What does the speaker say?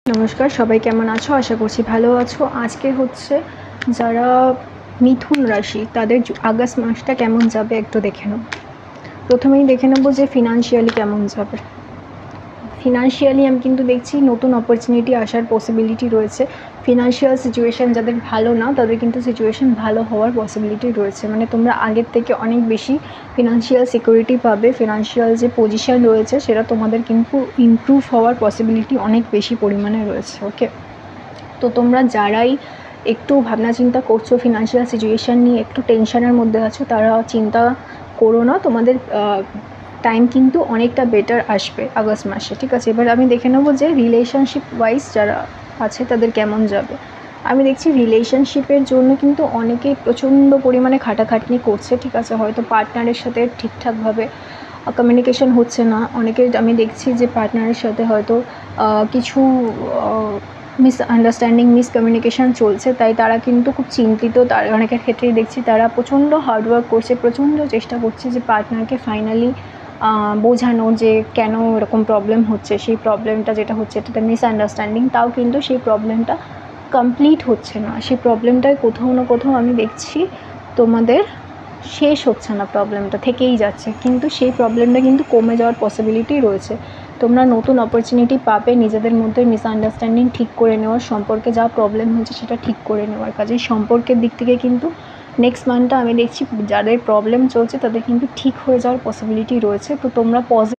নমস্কার, সবাই কেমন আছো? আশা করছি ভালো আছো। আজকে হচ্ছে যারা মিথুন রাশি তাদের আগস্ট মাসটা কেমন যাবে একটু দেখে নেব। প্রথমেই দেখে নেব যে ফিনান্সিয়ালি কেমন যাবে। ফিনান্সিয়ালি আমি কিন্তু দেখছি নতুন অপরচুনিটি আসার পসিবিলিটি রয়েছে। ফিনান্সিয়াল সিচুয়েশান যাদের ভালো না তাদের কিন্তু সিচুয়েশান ভালো হওয়ার পসিবিলিটি রয়েছে। মানে তোমরা আগের থেকে অনেক বেশি ফিনান্সিয়াল সিকিউরিটি পাবে। ফিনান্সিয়াল যে পজিশান রয়েছে সেটা তোমাদের কিন্তু ইমপ্রুভ হওয়ার পসিবিলিটি অনেক বেশি পরিমাণে রয়েছে। ওকে, তো তোমরা যারাই একটু ভাবনা চিন্তা করছো ফিনান্সিয়াল সিচুয়েশান নিয়ে, একটু টেনশনের মধ্যে আছো, তারা চিন্তা করো না, তোমাদের টাইম কিন্তু অনেকটা বেটার আসবে আগস্ট মাসে। ঠিক আছে, এবার আমি দেখে নেবো যে রিলেশনশিপ ওয়াইজ যারা আছে তাদের কেমন যাবে। আমি দেখছি রিলেশনশিপের জন্য কিন্তু অনেকেই প্রচণ্ড পরিমাণে খাটাখাটনি করছে। ঠিক আছে, হয়তো পার্টনারের সাথে ঠিকঠাকভাবে কমিউনিকেশন হচ্ছে না। অনেকের আমি দেখছি যে পার্টনারের সাথে হয়তো কিছু মিসআন্ডারস্ট্যান্ডিং, মিসকমিউনিকেশান চলছে, তাই তারা কিন্তু খুব চিন্তিত। তার অনেকের ক্ষেত্রেই দেখছি তারা প্রচণ্ড হার্ডওয়ার্ক করছে, প্রচণ্ড চেষ্টা করছে যে পার্টনারকে ফাইনালি বোঝানো যে কেন এরকম প্রবলেম হচ্ছে। সেই প্রবলেমটা যেটা হচ্ছে এটাতে মিসআন্ডারস্ট্যান্ডিং, তাও কিন্তু সেই প্রবলেমটা কমপ্লিট হচ্ছে না। সেই প্রবলেমটায় কোথাও না কোথাও আমি দেখছি তোমাদের শেষ হচ্ছে না, প্রবলেমটা থেকেই যাচ্ছে, কিন্তু সেই প্রবলেমটা কিন্তু কমে যাওয়ার পসিবিলিটি রয়েছে। তোমরা নতুন অপরচুনিটি পাবে নিজেদের মধ্যে মিসআন্ডারস্ট্যান্ডিং ঠিক করে নেওয়ার, সম্পর্কে যা প্রবলেম হয়েছে সেটা ঠিক করে নেওয়ার কাজে। সম্পর্কের দিক থেকে কিন্তু নেক্সট মান্থটা আমি দেখছি যাদের প্রবলেম চলছে তাদের কিন্তু ঠিক হয়ে যাওয়ার পসিবিলিটি রয়েছে। তো তোমরা